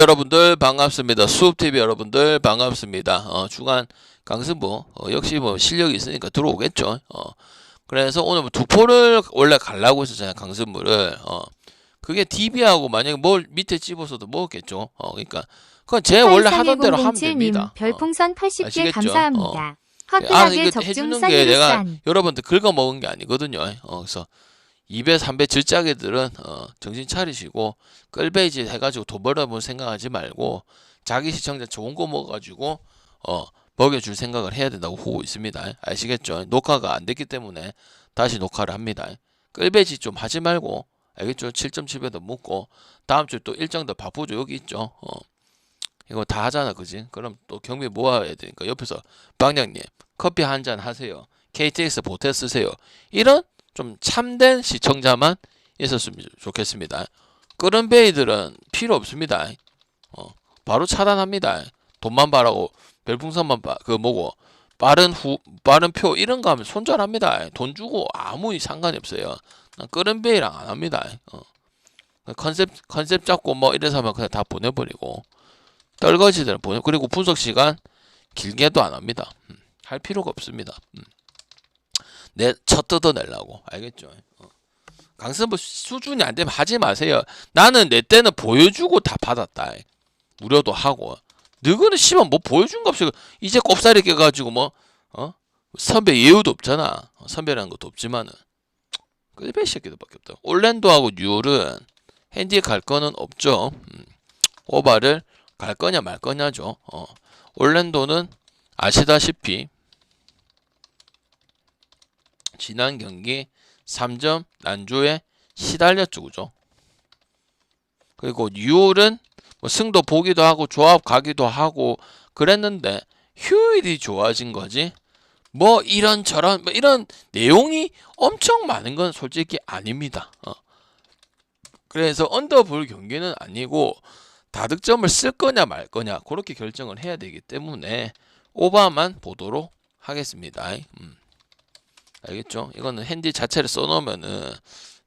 여러분들 반갑습니다. 수업TV 여러분들 반갑습니다. 주간 강승부 역시 뭐 실력이 있으니까 들어오겠죠. 그래서 오늘 뭐 두포를 원래 가려고 했었잖아요. 강승부를. 그게 DB하고 만약에 뭘 밑에 집어서도 먹었겠죠. 그러니까 그건 제 원래 하던 대로 하면 됩니다. 별풍선 80개 아시겠죠? 감사합니다. 이거 화끈하게 적중 해주는 게 내가 쌀이산. 여러분들 긁어 먹은 게 아니거든요. 그래서 2배, 3배 질짜기들은 정신 차리시고 끌베이지 해가지고 돈 벌어볼 생각하지 말고 자기 시청자 좋은 거 먹어가지고 먹여줄 생각을 해야 된다고 보고 있습니다. 아시겠죠? 녹화가 안 됐기 때문에 다시 녹화를 합니다. 끌베이지 좀 하지 말고 알겠죠? 7.7배도 먹고 다음 주에 또 일정 더 바쁘죠. 여기 있죠. 이거 다 하잖아, 그지? 그럼 또 경비 모아야 되니까 옆에서 방장님 커피 한 잔 하세요. KTX 보태 쓰세요. 이런 좀 참된 시청자만 있었으면 좋겠습니다. 끄는 베이들은 필요 없습니다. 바로 차단합니다. 돈만 바라고 별풍선만 그 뭐고 빠른 표 이런 거 하면 손절합니다. 돈 주고 아무 상관이 없어요. 끄는 베이랑 안 합니다. 컨셉 잡고 뭐 이래서 하면 그냥 다 보내버리고 떨거지들은 그리고 분석 시간 길게도 안 합니다. 할 필요가 없습니다. 내 첫 뜯어내려고 알겠죠? 강승부 수준이 안 되면 하지 마세요. 나는 내 때는 보여주고 다 받았다. 무료도 하고. 너희는 씨발 뭐 보여준 거 없이 이제 꼽사리 껴가지고 뭐 선배 예우도 없잖아. 선배라는 것도 없지만은 끌배 새끼들밖에 없다. 올랜도하고 뉴올은 핸디에 갈 거는 없죠. 오바를 갈 거냐 말 거냐죠. 올랜도는 아시다시피 지난 경기 3점 난조에 시달렸죠, 그죠? 그리고 뉴올은 뭐 승도 보기도 하고 조합 가기도 하고 그랬는데 효율이 좋아진 거지. 뭐 이런저런 뭐 이런 내용이 엄청 많은 건 솔직히 아닙니다. 그래서 언더볼 경기는 아니고 다득점을 쓸 거냐 말 거냐 그렇게 결정을 해야 되기 때문에 오바만 보도록 하겠습니다. 알겠죠? 이거는 핸디 자체를 써놓으면은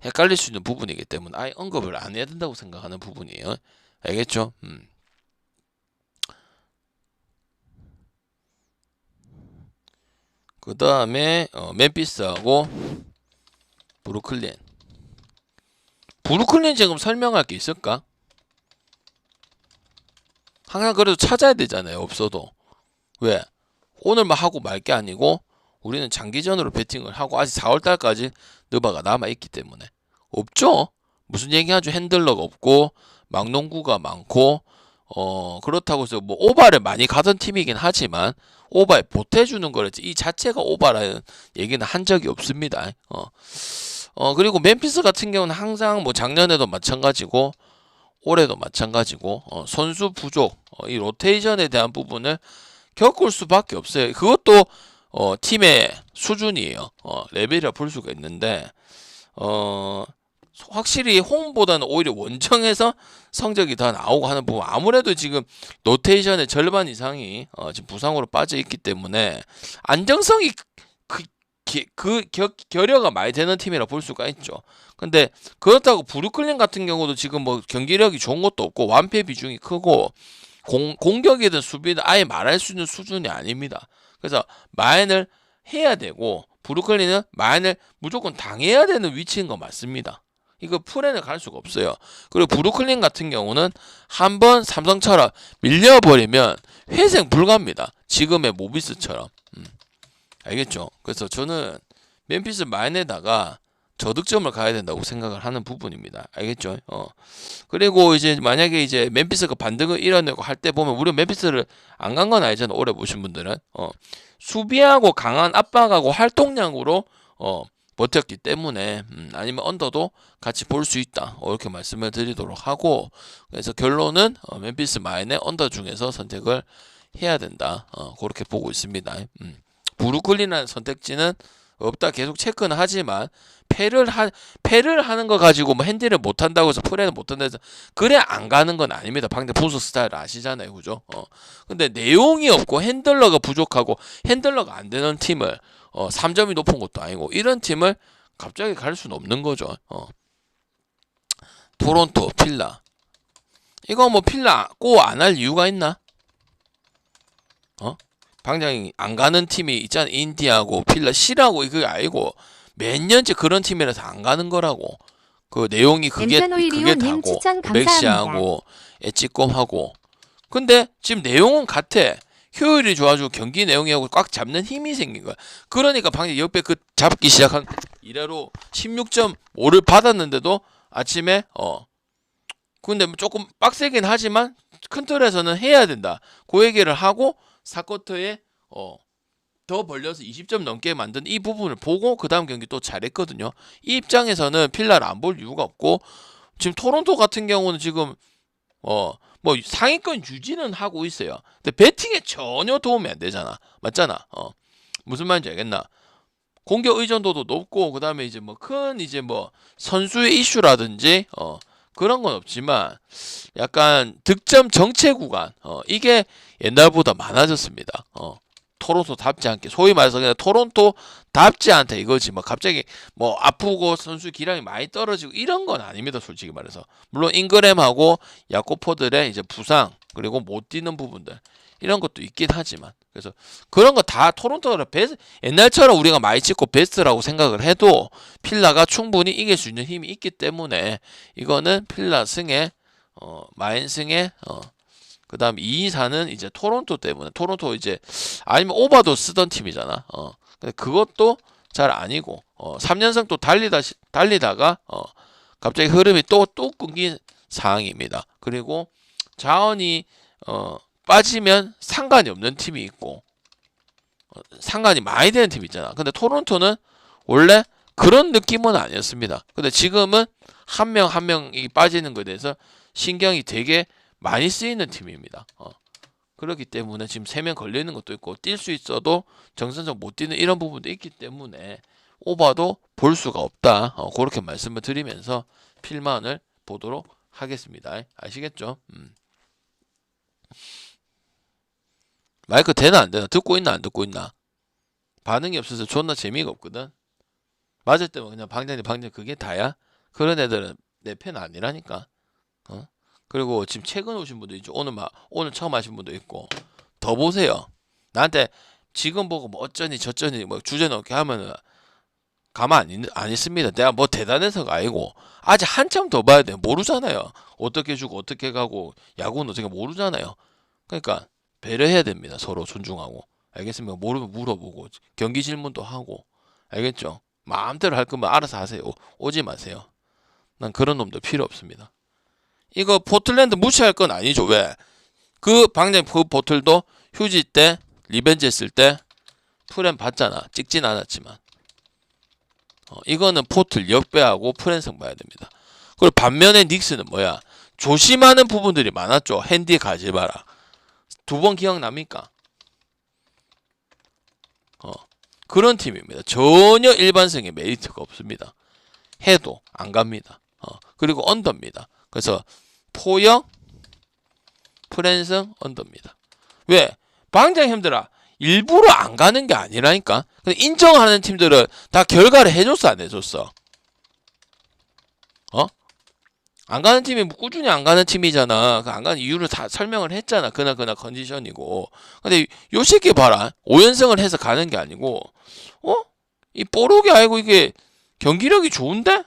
헷갈릴 수 있는 부분이기 때문에 아예 언급을 안 해야 된다고 생각하는 부분이에요. 알겠죠? 그 다음에 멤피스하고 브루클린. 브루클린 지금 설명할 게 있을까? 항상 그래도 찾아야 되잖아요. 없어도. 왜? 오늘만 하고 말 게 아니고 우리는 장기전으로 배팅을 하고 아직 4월달까지 느바가 남아있기 때문에 없죠. 무슨 얘기하죠. 핸들러가 없고 막농구가 많고 그렇다고 해서 뭐 오바를 많이 가던 팀이긴 하지만 오바에 보태주는 거랬지 이 자체가 오바라는 얘기는 한 적이 없습니다. 그리고 멤피스 같은 경우는 항상 뭐 작년에도 마찬가지고 올해도 마찬가지고 선수 부족 이 로테이션에 대한 부분을 겪을 수밖에 없어요. 그것도 팀의 수준이에요. 레벨이라 볼 수가 있는데 확실히 홈보다는 오히려 원정에서 성적이 더 나오고 하는 부분 아무래도 지금 로테이션의 절반 이상이 지금 부상으로 빠져 있기 때문에 안정성이 결여가 많이 되는 팀이라 볼 수가 있죠. 근데 그렇다고 브루클린 같은 경우도 지금 뭐 경기력이 좋은 것도 없고 완패 비중이 크고 공격이든 수비든 아예 말할 수 있는 수준이 아닙니다. 그래서 마인을 해야 되고 브루클린은 마인을 무조건 당해야 되는 위치인 거 맞습니다. 이거 풀에는 갈 수가 없어요. 그리고 브루클린 같은 경우는 한번 삼성처럼 밀려버리면 회생 불가입니다. 지금의 모비스처럼. 알겠죠? 그래서 저는 멤피스 마인에다가 저득점을 가야 된다고 생각을 하는 부분입니다. 알겠죠? 그리고 이제 만약에 이제 멤피스가 반등을 이뤄내고 할 때 보면 우리 멤피스를 안 간 건 아니잖아. 오래 보신 분들은 수비하고 강한 압박하고 활동량으로 버텼기 때문에 아니면 언더도 같이 볼 수 있다. 이렇게 말씀을 드리도록 하고 그래서 결론은 멤피스 마인의 언더 중에서 선택을 해야 된다. 그렇게 보고 있습니다. 브루클린이라는 선택지는 없다. 계속 체크는 하지만 패를 하는 거 가지고 뭐 핸디를 못 한다고 해서 플레이는 못 한다 해서 그래 안 가는 건 아닙니다. 방금 분석 스타일 아시잖아요. 그죠? 근데 내용이 없고 핸들러가 부족하고 핸들러가 안 되는 팀을 3점이 높은 것도 아니고 이런 팀을 갑자기 갈 수는 없는 거죠. 토론토, 필라 이거 뭐 필라 꼭 안 할 이유가 있나? 방장이 안 가는 팀이 있잖아. 인디하고 필라 싫어하고 이거 알고 몇 년째 그런 팀이라서 안 가는 거라고. 그 내용이 그게 엠편오일이오님 다고 추천 감사합니다. 맥시하고 엣지꼼하고. 근데 지금 내용은 같아. 효율이 좋아지고 경기 내용이하고 꽉 잡는 힘이 생긴 거야. 그러니까 방금 옆에 그 잡기 시작한 이래로 16.5를 받았는데도 아침에 근데 조금 빡세긴 하지만 큰 틀에서는 해야 된다. 그 얘기를 하고 4쿼터에 더 벌려서 20점 넘게 만든 이 부분을 보고 그 다음 경기 또 잘했거든요. 이 입장에서는 필라를 안 볼 이유가 없고 지금 토론토 같은 경우는 지금 뭐 상위권 유지는 하고 있어요. 근데 배팅에 전혀 도움이 안 되잖아. 맞잖아. 무슨 말인지 알겠나? 공격 의존도도 높고 그다음에 이제 뭐 큰 이제 뭐 선수의 이슈라든지 그런 건 없지만 약간 득점 정체 구간 이게 옛날보다 많아졌습니다. 토론토답지 않게 소위 말해서 그냥 토론토답지 않다 이거지. 뭐 갑자기 뭐 아프고 선수 기량이 많이 떨어지고 이런 건 아닙니다. 솔직히 말해서 물론 잉그램하고 야코포들의 이제 부상 그리고 못 뛰는 부분들 이런 것도 있긴 하지만 그래서 그런 거 다 토론토가 옛날처럼 우리가 많이 찍고 베스트라고 생각을 해도 필라가 충분히 이길 수 있는 힘이 있기 때문에 이거는 필라 승에 마인 승에 그 다음 2, 4는 이제 토론토 때문에 토론토 이제 아니면 오바도 쓰던 팀이잖아. 근데 그것도 잘 아니고 3연승 또 달리다가 갑자기 흐름이 또 끊긴 상황입니다. 그리고 자원이 빠지면 상관이 없는 팀이 있고 상관이 많이 되는 팀이 있잖아. 근데 토론토는 원래 그런 느낌은 아니었습니다. 근데 지금은 한 명 한 명이 빠지는 것에 대해서 신경이 되게 많이 쓰이는 팀입니다. 그렇기 때문에 지금 3명 걸리는 것도 있고 뛸 수 있어도 정선적 못 뛰는 이런 부분도 있기 때문에 오바도 볼 수가 없다. 그렇게 말씀을 드리면서 필만을 보도록 하겠습니다. 아시겠죠? 마이크 되나 안 되나? 듣고 있나 안 듣고 있나? 반응이 없어서 존나 재미가 없거든. 맞을 때면 그냥 방장 그게 다야? 그런 애들은 내 팬 아니라니까. 그리고 지금 최근 오신 분도 있죠. 오늘 처음 하신 분도 있고. 더 보세요. 나한테 지금 보고 뭐 어쩌니 저쩌니 뭐 주제 넣게 하면은 가만 안 있습니다. 내가 뭐 대단해서가 아니고 아직 한참 더 봐야 돼. 모르잖아요. 어떻게 주고 어떻게 가고 야구는 어떻게 모르잖아요. 그러니까 배려해야 됩니다. 서로 존중하고. 알겠습니까? 모르면 물어보고 경기 질문도 하고. 알겠죠? 마음대로 할 거면 알아서 하세요. 오지 마세요. 난 그런 놈들 필요 없습니다. 이거 포틀랜드 무시할 건 아니죠. 왜? 그 방장 그 보틀도 휴지 때 리벤지 했을 때 프렌 봤잖아. 찍진 않았지만 이거는 포틀 역배하고 프렌성 봐야 됩니다. 그리고 반면에 닉스는 뭐야? 조심하는 부분들이 많았죠. 핸디 가지 마라. 2번 기억납니까? 그런 팀입니다. 전혀 일반성의 메리트가 없습니다. 해도 안 갑니다. 그리고 언더입니다. 그래서 포역, 프랜승, 언더입니다. 왜? 방장 형들아 일부러 안 가는 게 아니라니까. 근데 인정하는 팀들은 다 결과를 해줬어 안 해줬어? 안 가는 팀이 뭐 꾸준히 안 가는 팀이잖아. 그 안 가는 이유를 다 설명을 했잖아. 그날 컨디션이고. 근데 요 새끼 봐라. 5연승을 해서 가는 게 아니고 이 뽀록이 알고 이게 경기력이 좋은데?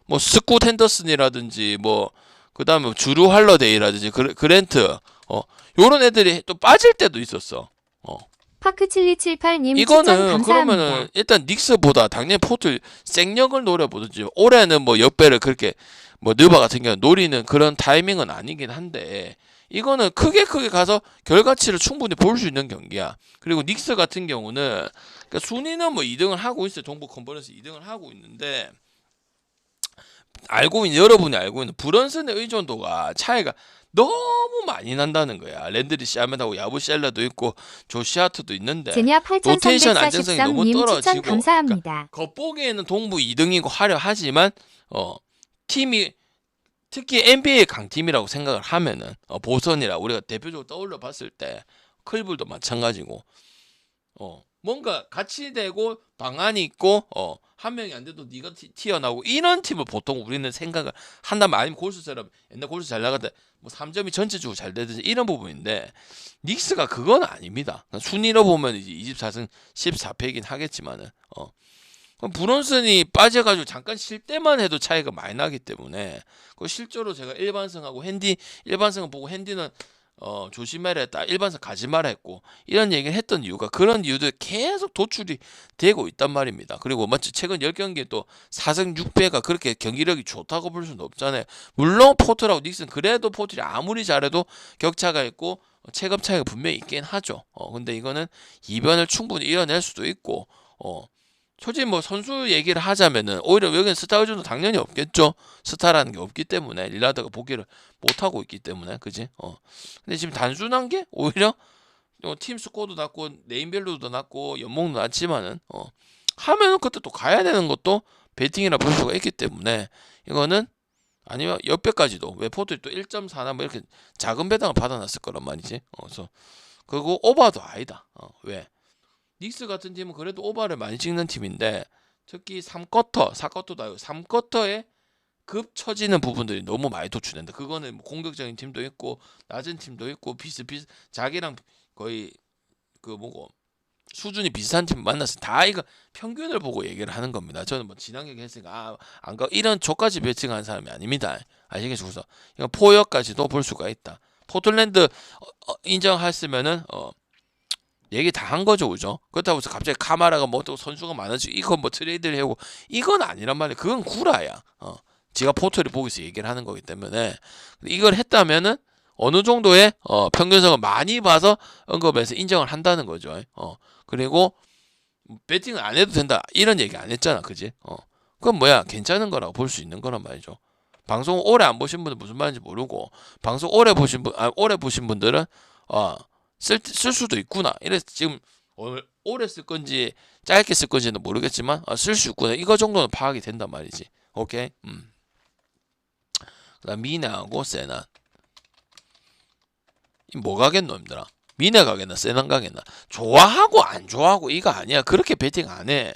뭐 스콧 핸더슨이라든지 뭐 그다음에 주루 할러데이라든지 그랜트 요런 애들이 또 빠질 때도 있었어. 파크7278님 추천 이거는 감사합니다. 그러면은 일단 닉스보다 당연히 포트 생력을 노려보든지 올해는 뭐 역배를 그렇게 뭐 느바 같은 경우는 노리는 그런 타이밍은 아니긴 한데 이거는 크게 가서 결과치를 충분히 볼 수 있는 경기야. 그리고 닉스 같은 경우는 그러니까 순위는 뭐 2등을 하고 있어요. 동부 컨퍼런스 2등을 하고 있는데 여러분이 알고 있는 브런슨의 의존도가 차이가 너무 많이 난다는 거야. 랜드리 샤맨하고 야부 셀러도 있고 조시아트도 있는데 제냐 로테이션 안정성이 너무 8343님 떨어지고 추천 감사합니다. 그러니까 겉보기에는 동부 2등이고 하려 하지만 팀이 특히 NBA 강팀이라고 생각을 하면은 보선이라 우리가 대표적으로 떠올려 봤을 때 클불도 마찬가지고 뭔가 같이 되고 방안이 있고 한 명이 안 돼도 네가 튀어나오고 이런 팀을 보통 우리는 생각을 한다면 아니면 골수처럼 옛날 골수 잘 나갈 때 뭐 3점이 전체적으로 잘 되든지 이런 부분인데 닉스가 그건 아닙니다. 순위로 보면 이제 24승 14패이긴 하겠지만은 그럼 브론슨이 빠져가지고 잠깐 쉴 때만 해도 차이가 많이 나기 때문에 그 실제로 제가 일반승하고 핸디 일반승을 보고 핸디는 조심해라 했다. 일반승 가지 마라 했고 이런 얘기를 했던 이유가 그런 이유들 계속 도출이 되고 있단 말입니다. 그리고 마치 최근 10경기에 또 4승 6패가 그렇게 경기력이 좋다고 볼 수는 없잖아요. 물론 포트라고 닉슨 그래도 포트이 아무리 잘해도 격차가 있고 체급 차이가 분명히 있긴 하죠. 근데 이거는 이변을 충분히 이어낼 수도 있고 솔직히 뭐 선수 얘기를 하자면은 오히려 여기는 스타 의존도 당연히 없겠죠. 스타라는 게 없기 때문에 릴라드가 복귀를 못 하고 있기 때문에 그지? 근데 지금 단순한 게 오히려 팀 스코어도 낮고 네임밸류도 낮고 연봉도 낮지만은 하면은 그때 또 가야 되는 것도 베팅이라 볼 수가 있기 때문에 이거는 아니면 옆배까지도 왜 포트이 또 1.4나 뭐 이렇게 작은 배당을 받아놨을 거란 말이지. 그래서 그리고 오바도 아니다. 왜? 닉스 같은 팀은 그래도 오버를 많이 찍는 팀인데 특히 3쿼터, 4쿼터도 아니고 3쿼터에 급 처지는 부분들이 너무 많이 도출된다. 그거는 뭐 공격적인 팀도 있고 낮은 팀도 있고 비슷비슷 자기랑 거의 그 뭐고 수준이 비슷한 팀 만나서 다 이거 평균을 보고 얘기를 하는 겁니다. 저는 뭐 지난 얘기 했으니까 안가 이런 저까지 배팅하는 사람이 아닙니다. 아시겠죠? 그래서 이거 포역까지도 볼 수가 있다. 포틀랜드 인정했으면은 얘기 다 한 거죠, 그죠? 그렇다고 해서 갑자기 카마라가 뭐 또 선수가 많아지고 이건 뭐 트레이드를 하고 이건 아니란 말이에요. 그건 구라야. 지가 포트를 보고서 얘기를 하는 거기 때문에 이걸 했다면은 어느 정도의 평균성을 많이 봐서 언급해서 인정을 한다는 거죠. 그리고 배팅을 안 해도 된다 이런 얘기 안 했잖아, 그지? 그건 뭐야 괜찮은 거라고 볼 수 있는 거란 말이죠. 방송 오래 안 보신 분은 무슨 말인지 모르고 방송 오래 보신 분들은 쓸 수도 있구나. 이래서 지금 오래 쓸 건지 짧게 쓸 건지는 모르겠지만 쓸 수 있구나. 이거 정도는 파악이 된단 말이지. 오케이. 그다음 미네하고 세난. 뭐 가겠노, 힘들아. 미네 가겠나, 세난 가겠나. 좋아하고 안 좋아하고 이거 아니야. 그렇게 배팅 안 해.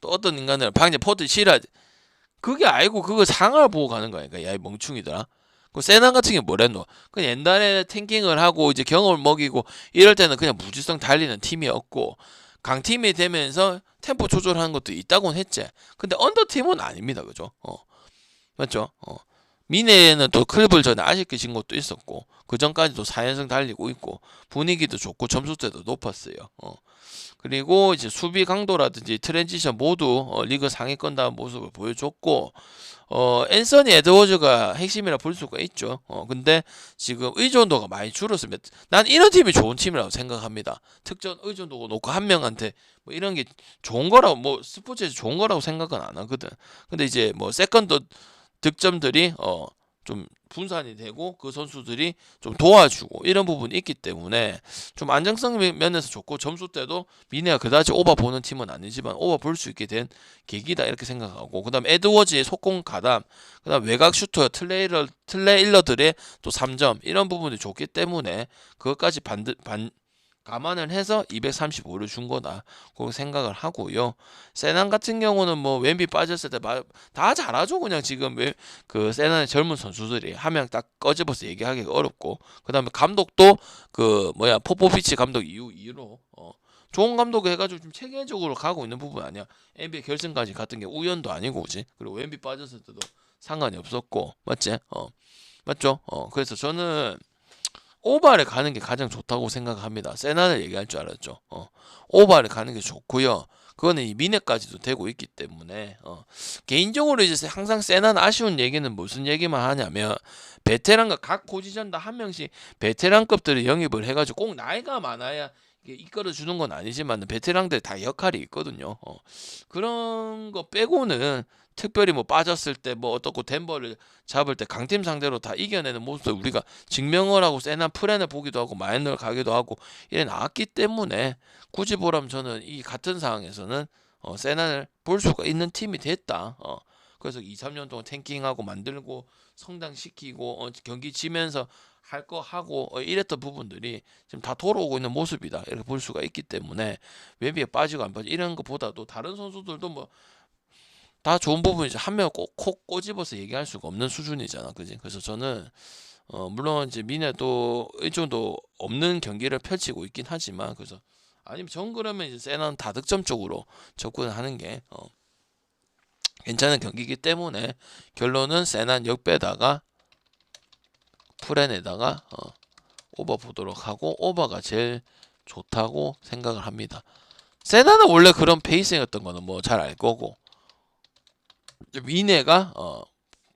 또 어떤 인간들은 방제 포트 싫어. 그게 아니고 그거 상을 보고 가는 거니까. 야, 이 멍충이들아. 그 세난 같은 게 뭐랬노? 그 옛날에 탱킹을 하고 이제 경험을 먹이고 이럴 때는 그냥 무지성 달리는 팀이었고 강팀이 되면서 템포 조절하는 것도 있다고는 했지. 근데 언더팀은 아닙니다, 그죠? 맞죠? 미네는 또 클립을 전에 아쉽게 진 것도 있었고 그 전까지도 4연승 달리고 있고 분위기도 좋고 점수대도 높았어요. 그리고 이제 수비 강도라든지 트랜지션 모두 리그 상위권다운 모습을 보여줬고 앤서니 에드워즈가 핵심이라 볼 수가 있죠. 근데 지금 의존도가 많이 줄었으면 난 이런 팀이 좋은 팀이라고 생각합니다. 특전 의존도가 높고 한 명한테 뭐 이런 게 좋은 거라고 뭐 스포츠에서 좋은 거라고 생각은 안 하거든. 근데 이제 뭐 세컨드 득점들이 좀 분산이 되고 그 선수들이 좀 도와주고 이런 부분이 있기 때문에 좀 안정성 면에서 좋고 점수 때도 미네가 그다지 오버 보는 팀은 아니지만 오버 볼 수 있게 된 계기다 이렇게 생각하고 그다음 에드워즈의 속공 가담 그다음 외곽 슈터 트레일러들의 또 3점 이런 부분이 좋기 때문에 그것까지 감안을 해서 235를 준 거다. 그렇게 생각을 하고요. 세난 같은 경우는 뭐 웬비 빠졌을 때 다 잘하죠. 그냥 지금 그 세난의 젊은 선수들이 한 명 딱 꺼집어서 얘기하기가 어렵고 그다음에 감독도 그 뭐야 포포비치 감독 이후로 좋은 감독 해가지고 좀 체계적으로 가고 있는 부분 아니야. NBA 결승까지 갔던 게 우연도 아니고 그지. 그리고 웬비 빠졌을 때도 상관이 없었고 맞지? 맞죠? 그래서 저는 오바를 가는 게 가장 좋다고 생각합니다. 세나를 얘기할 줄 알았죠. 오바를 가는 게 좋고요. 그거는 이 미네까지도 되고 있기 때문에 개인적으로 이제 항상 세나는 아쉬운 얘기는 무슨 얘기만 하냐면 베테랑과 각 포지션 다 한 명씩 베테랑급들을 영입을 해가지고 꼭 나이가 많아야 이끌어 주는 건 아니지만 베테랑들 다 역할이 있거든요. 그런 거 빼고는 특별히 뭐 빠졌을 때 뭐 어떻고 덴버를 잡을 때 강팀 상대로 다 이겨내는 모습을 우리가 증명을 하고 세난 프렌을 보기도 하고 마이너를 가기도 하고 이래 나왔기 때문에 굳이 보라면 저는 이 같은 상황에서는 세난을 볼 수가 있는 팀이 됐다. 그래서 2, 3년 동안 탱킹하고 만들고 성장시키고 경기 지면서 할 거 하고 이랬던 부분들이 지금 다 돌아오고 있는 모습이다 이렇게 볼 수가 있기 때문에 웹에 빠지고 안 빠지고 이런 것보다도 다른 선수들도 뭐 다 좋은 부분이죠. 한 명 콕 꼬집어서 얘기할 수가 없는 수준이잖아, 그지? 그래서 저는 물론 이제 미네도 이 정도 없는 경기를 펼치고 있긴 하지만 그래서 아니면 전 그러면 이제 세나는 다득점 쪽으로 접근하는 게 괜찮은 경기이기 때문에 결론은 세난 역배다가 프렌에다가 오버 보도록 하고 오버가 제일 좋다고 생각을 합니다. 세나는 원래 그런 페이스였던 거는 뭐 잘 알 거고 미네가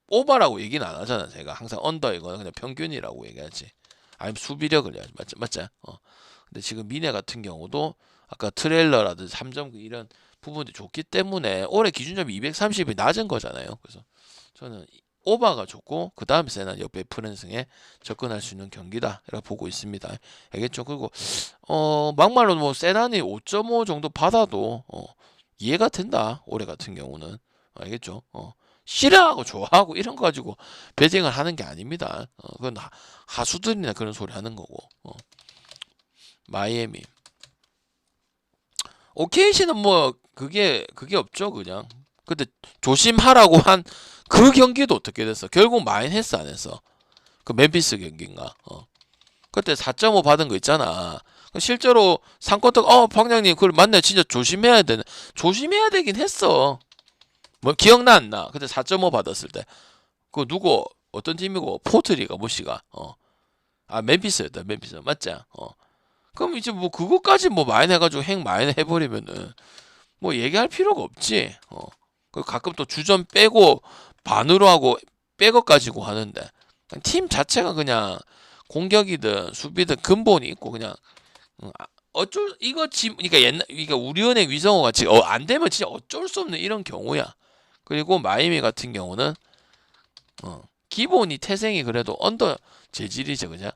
오버라고 얘기는 안 하잖아. 제가 항상 언더이거나 그냥 평균이라고 얘기하지. 아니면 수비력을 해야지. 맞지? 근데 지금 미네 같은 경우도 아까 트레일러라든지 3점 이런 부분이 좋기 때문에 올해 기준점이 230이 낮은 거잖아요. 그래서 저는 오버가 좋고 그 다음에 세나 역배 프랜승에 접근할 수 있는 경기다 이렇게 보고 있습니다. 알겠죠? 그리고 막말로 뭐 세나니 5.5 정도 받아도 이해가 된다. 올해 같은 경우는 알겠죠? 싫어하고 좋아하고 이런 거 가지고 배팅을 하는 게 아닙니다. 그건 하수들이나 그런 소리 하는 거고. 마이애미 OKC는 뭐 그게 없죠 그냥. 근데 조심하라고 한 그 경기도 어떻게 됐어? 결국 마인 했어 안 했어? 그 멤피스 경기인가? 그때 4.5 받은 거 있잖아. 실제로 상권떡 방장님 그걸 맞네 진짜 조심해야 되긴 했어. 뭐 기억나 안 나? 그때 4.5 받았을 때. 그 누구 어떤 팀이고 포트리가 뭐시가 멤피스였다. 멤피스 맞지? 그럼 이제 뭐 그거까지 뭐 마인 해가지고 핵 마인 해버리면은 뭐 얘기할 필요가 없지. 그 가끔 또 주전 빼고 반으로 하고 백업 가지고 하는데 팀 자체가 그냥 공격이든 수비든 근본이 있고 그냥 그러니까 우리은행 위성호 같이 안 되면 진짜 어쩔 수 없는 이런 경우야. 그리고 마이애미 같은 경우는 기본이 태생이 그래도 언더 재질이죠, 그죠?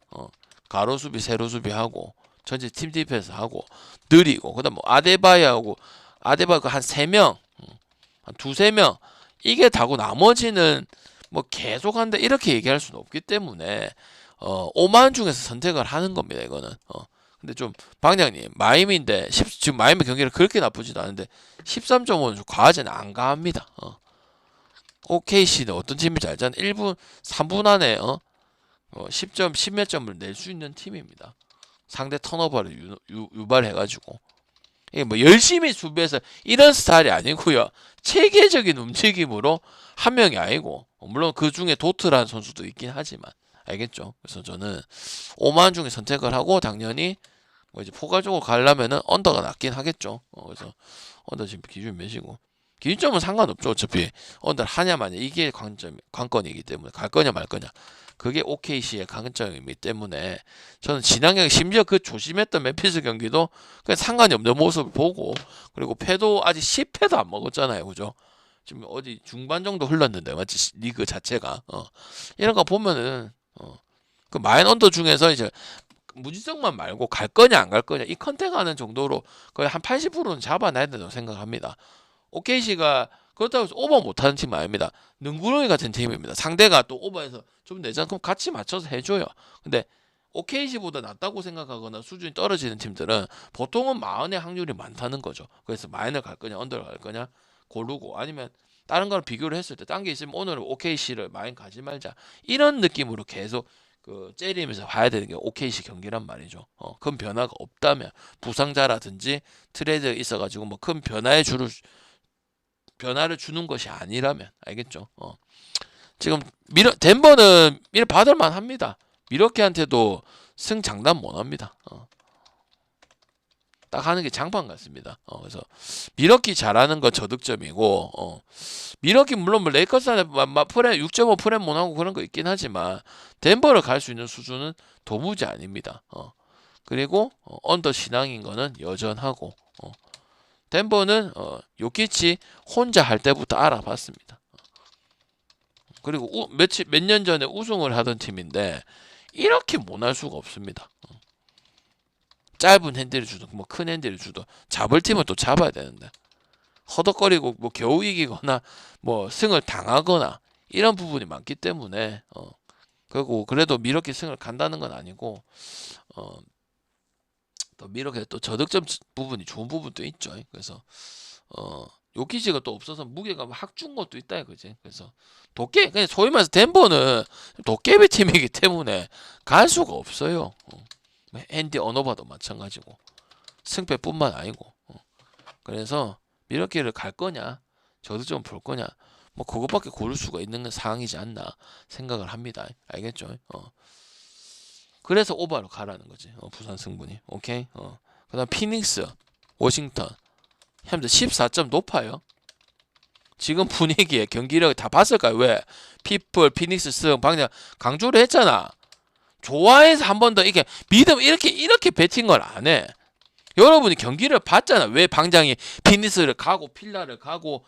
가로 수비, 세로 수비하고 전체 팀 디펜스 하고 느리고 그다음 뭐 아데바야 한 3명, 한 2-3명 이게 다고 나머지는 뭐 계속 한다 이렇게 얘기할 수는 없기 때문에 5만 중에서 선택을 하는 겁니다, 이거는. 근데 좀 방장님 마이애미인데 지금 마이애미 경기를 그렇게 나쁘지도 않은데 13.5는 좀 과하지는 안 가합니다. OKC는 어떤 팀인지 알잖아. 1분 3분 안에 10점 10몇 점을 낼 수 있는 팀입니다. 상대 턴오버를 유발해가지고 이게 뭐 열심히 수비해서 이런 스타일이 아니고요. 체계적인 움직임으로 한 명이 아니고 물론 그 중에 도트라는 선수도 있긴 하지만 알겠죠. 그래서 저는 5만 중에 선택을 하고 당연히 뭐 이제 포괄적으로 가려면은 언더가 낫긴 하겠죠. 그래서 언더 지금 기준 몇이고 기준점은 상관없죠. 어차피 언더를 하냐 마냐 이게 관건이기 때문에 갈 거냐 말 거냐 그게 OKC의 강점이기 때문에 저는 지난 경기 심지어 그 조심했던 멤피스 경기도 그냥 상관이 없는 모습을 보고 그리고 패도 아직 10패도 안 먹었잖아요. 그죠? 지금 어디 중반 정도 흘렀는데 맞지? 리그 자체가 이런 거 보면은 그 마인 언더 중에서 이제 무지성만 말고 갈 거냐 안 갈 거냐 이 컨택하는 정도로 거의 한 80%는 잡아놔야 된다고 생각합니다. OKC가 그렇다고 해서 오버 못하는 팀은 아닙니다. 능구렁이 같은 팀입니다. 상대가 또 오버해서 좀 내잖아. 그럼 같이 맞춰서 해줘요. 근데 OKC보다 낫다고 생각하거나 수준이 떨어지는 팀들은 보통은 마흔의 확률이 많다는 거죠. 그래서 마인을 갈 거냐 언더를 갈 거냐 고르고 아니면 다른 거랑 비교를 했을 때 딴 게 있으면 오늘은 OKC를 마인 가지 말자 이런 느낌으로 계속 째리면서 봐야 되는 게 OKC 경기란 말이죠. 큰 변화가 없다면 부상자라든지 트레이드가 있어가지고 뭐 큰 변화를 주는 것이 아니라면 알겠죠. 지금 덴버는 받을만 합니다. 미러키한테도 승 장담 못 합니다. 딱 하는 게 장판 같습니다. 그래서 미러키 잘하는 건 저득점이고 미러키 물론 뭐 레이커스한테 프렘 6.5 프렘 못하고 그런 거 있긴 하지만 덴버를 갈 수 있는 수준은 도무지 아닙니다. 그리고 언더 신앙인 거는 여전하고 덴버는 요키치 혼자 할 때부터 알아봤습니다. 그리고 몇 년 전에 우승을 하던 팀인데 이렇게 못할 수가 없습니다. 짧은 핸디를 주든 뭐 큰 핸디를 주든 잡을 팀은 또 잡아야 되는데 허덕거리고 뭐 겨우 이기거나 뭐 승을 당하거나 이런 부분이 많기 때문에 그리고 그래도 미러키 승을 간다는 건 아니고 또 미러키 또 저득점 부분이 좋은 부분도 있죠. 그래서 요키지가 또 없어서 무게가 확 준 것도 있다 그지. 그래서 그냥 소위 말해서 덴버는 도깨비 팀이기 때문에 갈 수가 없어요. 앤디 어노바도 마찬가지고 승패뿐만 아니고. 그래서 미러키를 갈 거냐 저득점 볼 거냐 뭐 그것밖에 고를 수가 있는 상황이지 않나 생각을 합니다. 알겠죠? 그래서 오바로 가라는 거지. 부산 승분이. 오케이. 그다음 피닉스, 워싱턴. 현재 14점 높아요. 지금 분위기에 경기력을 다 봤을까요? 왜? 피플, 피닉스 승 방금 강조를 했잖아. 좋아해서 한 번 더 이렇게 믿음 이렇게 배팅 걸 안 해. 여러분이 경기를 봤잖아. 왜 방장이 피닉스를 가고 필라를 가고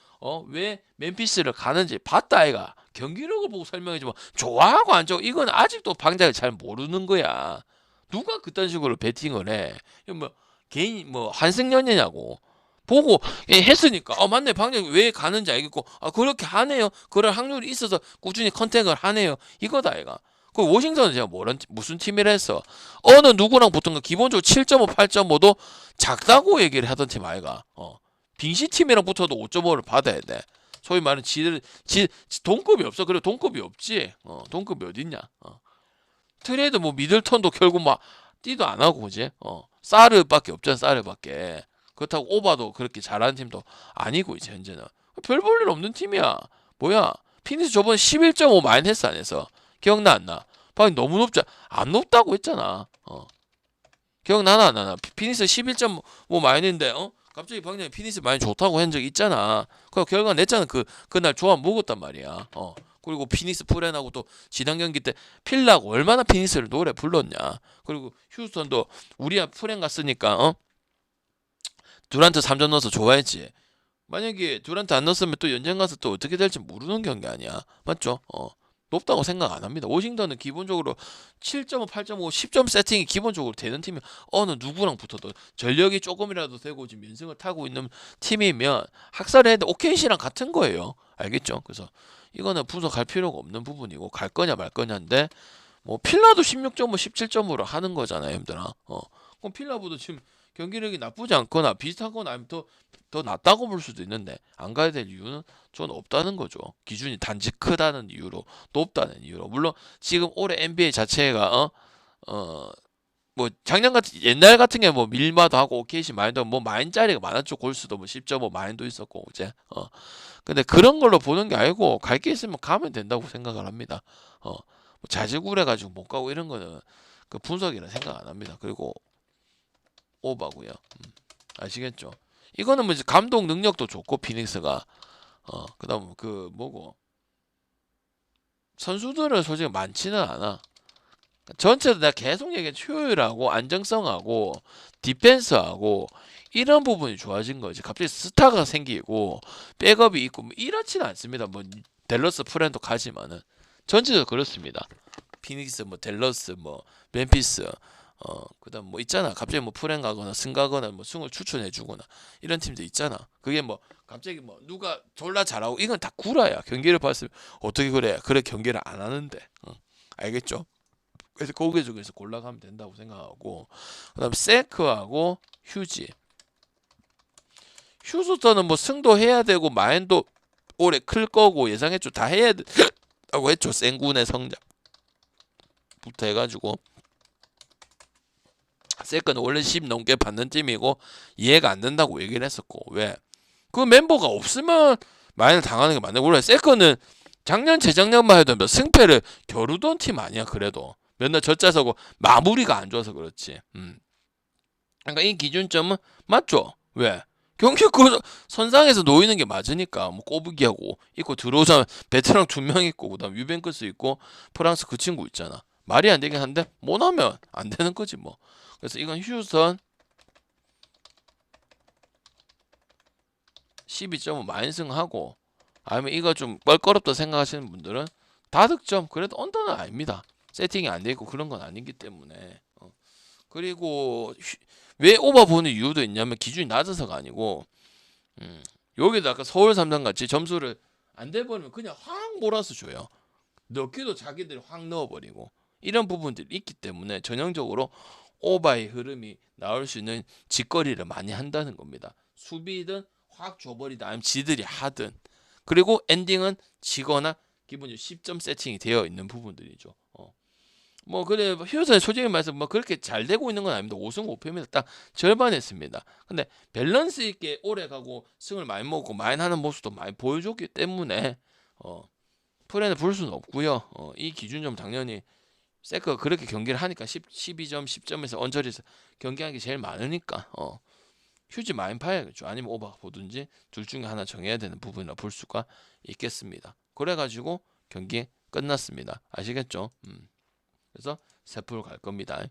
왜 멤피스를 가는지 봤다 아이가. 경기력을 보고 설명해주면 좋아하고 안 좋아 이건 아직도 방장이 잘 모르는 거야. 누가 그딴 식으로 배팅을 해? 뭐 개인 뭐 한승연이냐고. 보고 했으니까 맞네 방장이 왜 가는지 알겠고 그렇게 하네요. 그럴 확률이 있어서 꾸준히 컨택을 하네요. 이거다 아이가. 그 워싱턴은 제가 무슨 팀이라 했어. 어느 누구랑 붙은 거 기본적으로 7.5, 8.5도 작다고 얘기를 하던 팀 아이가. 빙시 팀이랑 붙어도 5.5를 받아야 돼. 소위 말하는 동급이 없어. 그래 동급이 없지. 동급이 어딨냐. 트레이드 뭐 미들턴도 결국 막 뛰도 안 하고 그지. 사르밖에 없잖아. 사르밖에. 그렇다고 오바도 그렇게 잘하는 팀도 아니고 이제 현재는 별 볼 일 없는 팀이야. 뭐야? 피닉스 저번에 11.5 마이너스 안 해서 기억나 안 나? 방금 너무 높지 안 높다고 했잖아. 기억나나 안 나나? 피닉스 11.5 마이너스인데 갑자기 방장이 피닉스 많이 좋다고 한 적 있잖아. 그 결과 냈잖아. 그날 조합 먹었단 말이야. 그리고 피닉스 프렌하고 또 지난 경기 때 필라고 얼마나 피닉스를 노래 불렀냐. 그리고 휴스턴도 우리야 프렌 갔으니까 두란트 3점 넣어서 좋아했지. 만약에 두란트 안 넣었으면 또 연장 가서 또 어떻게 될지 모르는 경기 아니야. 맞죠? 높다고 생각 안 합니다. 워싱턴은 기본적으로 7.5, 8.5, 10점 세팅이 기본적으로 되는 팀이 어느 누구랑 붙어도 전력이 조금이라도 되고 지금 연승을 타고 있는 팀이면 학살을 해도 OKC랑 같은 거예요. 알겠죠? 그래서 이거는 분석할 필요가 없는 부분이고 갈 거냐 말 거냐인데 뭐 필라도 16.5, 17.5로 하는 거잖아요, 힘들아. 그럼 필라보다 지금 경기력이 나쁘지 않거나 비슷하거나 아니면 더 낫다고 볼 수도 있는데 안 가야 될 이유는 저는 없다는 거죠. 기준이 단지 크다는 이유로 높다는 이유로. 물론 지금 올해 NBA 자체가 뭐 작년 같은 옛날 같은 게 뭐 밀마도 하고 OKC 마인도 뭐 마인짜리가 많았죠. 골수도 뭐 10.5 마인도 있었고 이제 근데 그런 걸로 보는 게 아니고 갈 게 있으면 가면 된다고 생각을 합니다. 뭐 자질구레 가지고 못 가고 이런 거는 그 분석이라 생각 안 합니다. 그리고 오바고요. 아시겠죠? 이거는 뭐 이제 감독 능력도 좋고 피닉스가 그다음 그 뭐고 선수들은 솔직히 많지는 않아. 전체도 내가 계속 얘기한 효율하고 안정성하고 디펜스하고 이런 부분이 좋아진 거지. 갑자기 스타가 생기고 백업이 있고 뭐 이렇지는 않습니다. 뭐 댈러스 프렌도 가지만은 전체적으로 그렇습니다. 피닉스 뭐 댈러스 뭐 멤피스 그다음 뭐 있잖아. 갑자기 뭐 프렌 가거나 승 가거나 뭐 승을 추천해 주거나 이런 팀도 있잖아. 그게 뭐 갑자기 뭐 누가 졸라 잘하고 이건 다 구라야. 경기를 봤으면 어떻게 그래? 그래 경기를 안 하는데. 알겠죠? 그래서 거기 중에서 골라가면 된다고 생각하고 그다음 세크하고 휴지. 휴스턴은 뭐 승도 해야 되고 마인도 올해 클 거고 예상했죠. 다 해야 된다고 했죠. 센군의 성장부터 해가지고 세크는 원래 10 넘게 받는 팀이고 이해가 안 된다고 얘기를 했었고 왜? 그 멤버가 없으면 마인을 당하는 게 맞네. 원래 세크는 작년 재작년만 해도 승패를 겨루던 팀 아니야. 그래도 맨날 젖자서고 마무리가 안 좋아서 그렇지. 그러니까 이 기준점은 맞죠? 왜? 경기 그 선상에서 놓이는 게 맞으니까 뭐 꼬부기하고 있고 들어오자면 베테랑 2명 있고 그다음 유벤크스 있고 프랑스 그 친구 있잖아. 말이 안 되긴 한데 못하면 안 되는 거지 뭐. 그래서 이건 휴스턴 12.5 마인승하고 아니면 이거 좀 껄끄럽다 생각하시는 분들은 다득점 그래도 언더는 아닙니다. 세팅이 안 돼 있고 그런 건 아니기 때문에 그리고 왜 오버 보는 이유도 있냐면 기준이 낮아서가 아니고 여기도 아까 서울 삼성 같이 점수를 안 돼버리면 그냥 확 몰아서 줘요. 넣기도 자기들이 확 넣어버리고 이런 부분들이 있기 때문에 전형적으로 오바의 흐름이 나올 수 있는 짓거리를 많이 한다는 겁니다. 수비든 확 줘버리든 아니면 지들이 하든 그리고 엔딩은 지거나 기본적으로 10점 세팅이 되어 있는 부분들이죠. 뭐 그래 휴선의 솔직히 말해서 뭐 그렇게 잘 되고 있는 건 아닙니다. 5승 5패입니다. 딱 절반 했습니다. 근데 밸런스 있게 오래 가고 승을 많이 먹고 많이 하는 모습도 많이 보여줬기 때문에 프레는 볼 수는 없고요. 이 기준 점 당연히 세크가 그렇게 경기를 하니까 12점, 10점에서 언저리에서 경기하는 게 제일 많으니까 휴지 많이 파야겠죠. 아니면 오바 보든지 둘 중에 하나 정해야 되는 부분이라 볼 수가 있겠습니다. 그래가지고 경기 끝났습니다. 아시겠죠? 그래서 세프로 갈 겁니다.